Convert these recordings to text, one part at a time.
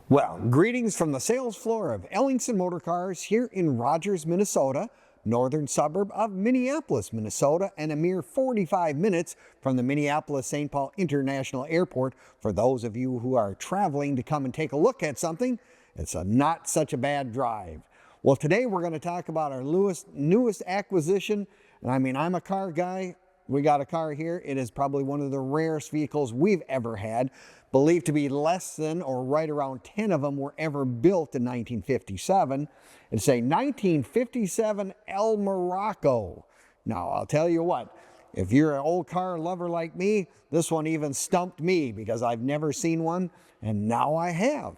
Well, greetings from the sales floor of Ellingson Motorcars here in Rogers, Minnesota, northern suburb of Minneapolis, Minnesota, and a mere 45 minutes from the Minneapolis-St. Paul International Airport. For those of you who are traveling to come and take a look at something, it's not such a bad drive. Well, today we're going to talk about our newest acquisition, and I mean, I'm a car guy. We got a car here. It is probably one of the rarest vehicles we've ever had. Believed to be less than or right around 10 of them were ever built in 1957. It's a 1957 El Morocco. Now, I'll tell you what, if you're an old car lover like me, this one even stumped me because I've never seen one, and now I have.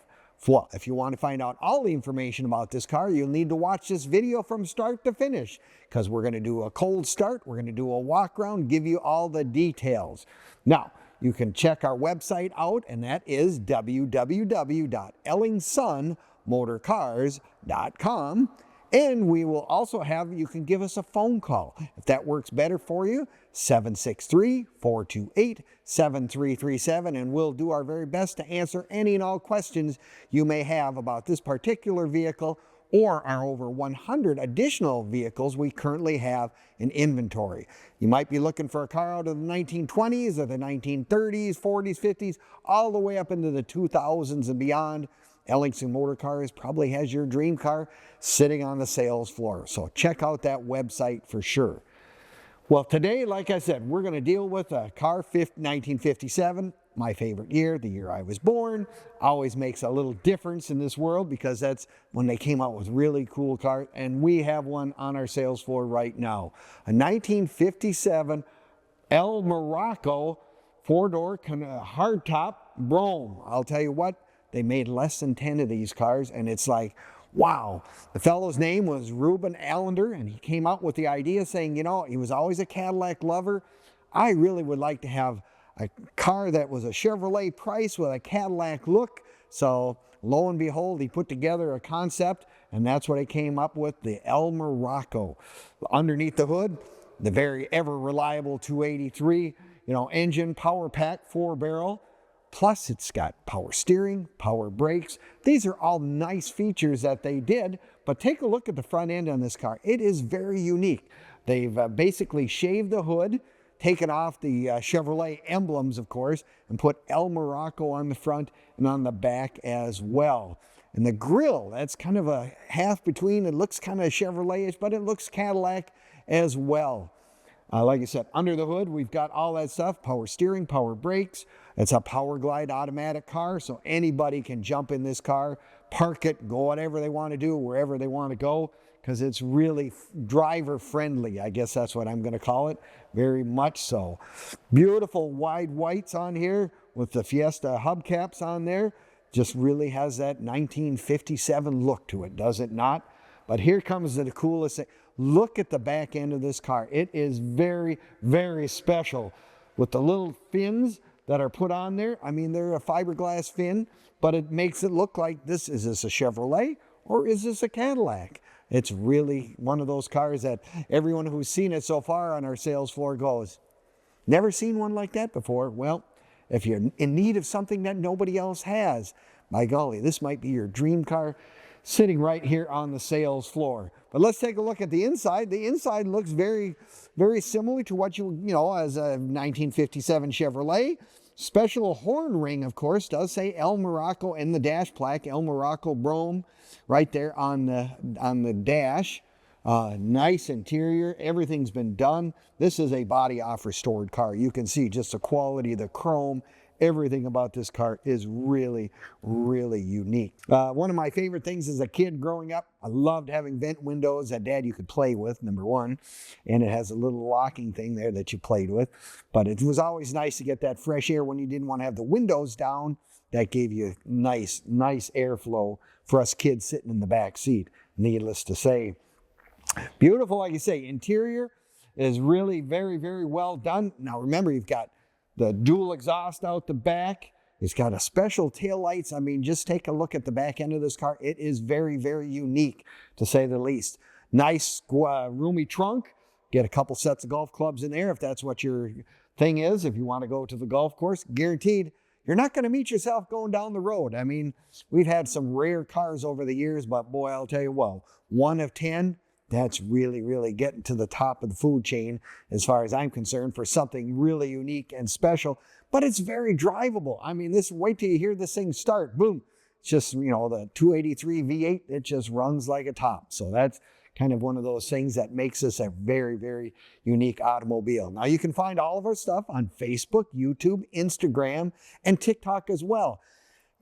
Well, if you want to find out all the information about this car, you'll need to watch this video from start to finish, because we're going to do a cold start, we're going to do a walk around, give you all the details. Now, you can check our website out, and that is www.ellingsonmotorcars.com. And we will also have, you can give us a phone call. If that works better for you, 763-428-7337, and we'll do our very best to answer any and all questions you may have about this particular vehicle or our over 100 additional vehicles we currently have in inventory. You might be looking for a car out of the 1920s or the 1930s, 40s, 50s, all the way up into the 2000s and beyond. Ellingson Motorcars probably has your dream car sitting on the sales floor. So check out that website for sure. Well, today, like I said, we're going to deal with a car 1957, my favorite year, the year I was born. Always makes a little difference in this world because that's when they came out with really cool cars. And we have one on our sales floor right now. A 1957 El Morocco four-door hardtop Brougham. I'll tell you what, they made less than 10 of these cars, and it's like, wow. The fellow's name was Reuben Allender, and he came out with the idea saying, you know, he was always a Cadillac lover. I really would like to have a car that was a Chevrolet price with a Cadillac look. So lo and behold, he put together a concept, and that's what he came up with, the El Morocco. Underneath the hood, the very ever reliable 283, engine, power pack, 4-barrel. Plus, it's got power steering, power brakes. These are all nice features that they did, but take a look at the front end on this car. It is very unique. They've basically shaved the hood, taken off the Chevrolet emblems, of course, and put El Morocco on the front and on the back as well. And the grille, that's kind of a half between. It looks kind of Chevrolet-ish, but it looks Cadillac as well. Like I said, under the hood, we've got all that stuff, power steering, power brakes. It's a Power Glide automatic car, so anybody can jump in this car, park it, go whatever they want to do, wherever they want to go, because it's really driver friendly. I guess that's what I'm going to call it, very much so. Beautiful wide whites on here with the Fiesta hubcaps on there. Just really has that 1957 look to it, does it not? But here comes the coolest thing. Look at the back end of this car. It is very, very special with the little fins that are put on there. I mean, they're a fiberglass fin, but it makes it look like is this a Chevrolet or is this a Cadillac? It's really one of those cars that everyone who's seen it so far on our sales floor goes, never seen one like that before. Well, if you're in need of something that nobody else has, by golly, this might be your dream car sitting right here on the sales floor. But let's take a look at the inside. The inside looks very, very similar to what as a 1957 Chevrolet. Special horn ring, of course, does say El Morocco in the dash plaque, El Morocco Brougham, right there on the dash. Nice interior. Everything's been done. This is a body off restored car. You can see just the quality, the chrome. Everything about this car is really, really unique. One of my favorite things as a kid growing up, I loved having vent windows that Dad you could play with, number one. And it has a little locking thing there that you played with. But it was always nice to get that fresh air when you didn't want to have the windows down. That gave you nice airflow for us kids sitting in the back seat, needless to say. Beautiful, like you say, interior is really very, very well done. Now remember, you've got the dual exhaust out the back. It's got a special tail lights. I mean, just take a look at the back end of this car. It is very, very unique, to say the least. Nice, roomy trunk. Get a couple sets of golf clubs in there if that's what your thing is. If you want to go to the golf course, guaranteed you're not going to meet yourself going down the road. I mean, we've had some rare cars over the years, but boy, I'll tell you what, 1 of 10, that's really, really getting to the top of the food chain as far as I'm concerned for something really unique and special. But it's very drivable. I mean, wait till you hear this thing start. Boom. It's just, the 283 V8, it just runs like a top. So that's kind of one of those things that makes this a very, very unique automobile. Now, you can find all of our stuff on Facebook, YouTube, Instagram, and TikTok as well.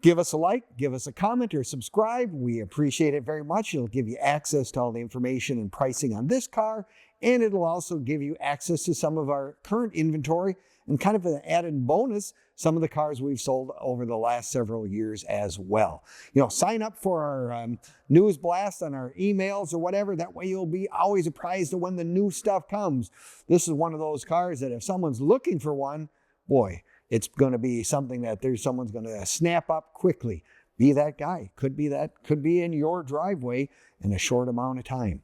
Give us a like, give us a comment, or subscribe. We appreciate it very much. It'll give you access to all the information and pricing on this car, and it'll also give you access to some of our current inventory and kind of an added bonus, some of the cars we've sold over the last several years as well. Sign up for our news blast on our emails or whatever. That way you'll be always apprised of when the new stuff comes. This is one of those cars that if someone's looking for one, boy, it's going to be something that someone's going to snap up quickly. Be that guy. Could be in your driveway in a short amount of time.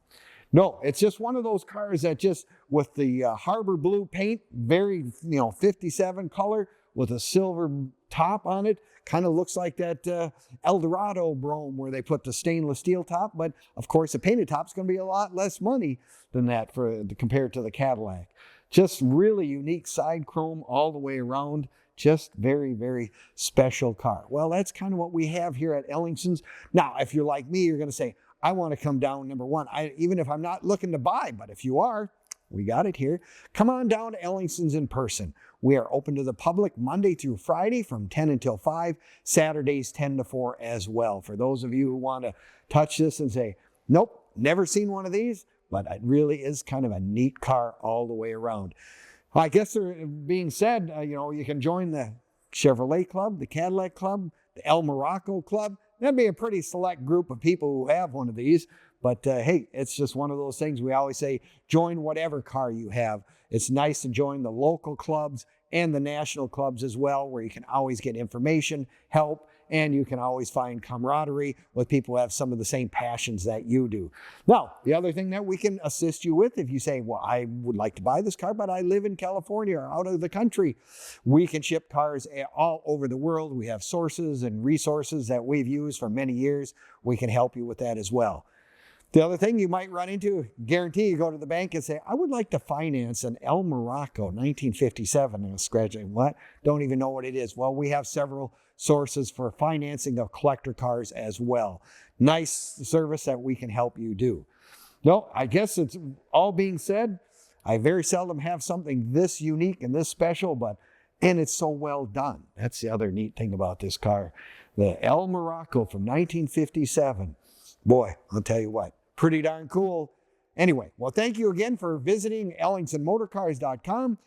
No, it's just one of those cars that just with the harbor blue paint, very, 57 color with a silver top on it. Kind of looks like that Eldorado Brome where they put the stainless steel top. But of course, the painted top's going to be a lot less money than that compared to the Cadillac. Just really unique side chrome all the way around. Just very, very special car. Well, that's kind of what we have here at Ellingson's. Now, if you're like me, you're going to say, I want to come down, number one, even if I'm not looking to buy, but if you are, we got it here. Come on down to Ellingson's in person. We are open to the public Monday through Friday from 10 until 5, Saturdays 10 to 4 as well. For those of you who want to touch this and say, nope, never seen one of these, but it really is kind of a neat car all the way around. I guess being said, you can join the Chevrolet Club, the Cadillac Club, the El Morocco Club. That'd be a pretty select group of people who have one of these. But hey, it's just one of those things. We always say, join whatever car you have. It's nice to join the local clubs and the national clubs as well, where you can always get information, help, and you can always find camaraderie with people who have some of the same passions that you do. Now, the other thing that we can assist you with, if you say, well, I would like to buy this car, but I live in California or out of the country, we can ship cars all over the world. We have sources and resources that we've used for many years. We can help you with that as well. The other thing you might run into, guarantee you go to the bank and say, I would like to finance an El Morocco 1957. And scratching, what? Don't even know what it is. Well, we have several sources for financing of collector cars as well. Nice service that we can help you do. No, I guess it's all being said. I very seldom have something this unique and this special, and it's so well done. That's the other neat thing about this car. The El Morocco from 1957. Boy, I'll tell you what. Pretty darn cool. Anyway, well, thank you again for visiting EllingsonMotorcars.com.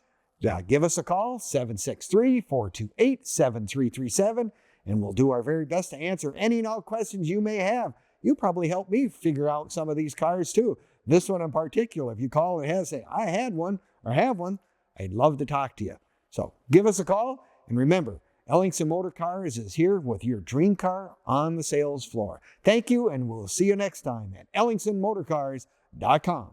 Give us a call, 763-428-7337, and we'll do our very best to answer any and all questions you may have. You probably help me figure out some of these cars too. This one in particular, if you call and say, I had one or have one, I'd love to talk to you. So give us a call, and remember, Ellingson Motor Cars is here with your dream car on the sales floor. Thank you, and we'll see you next time at EllingsonMotorcars.com.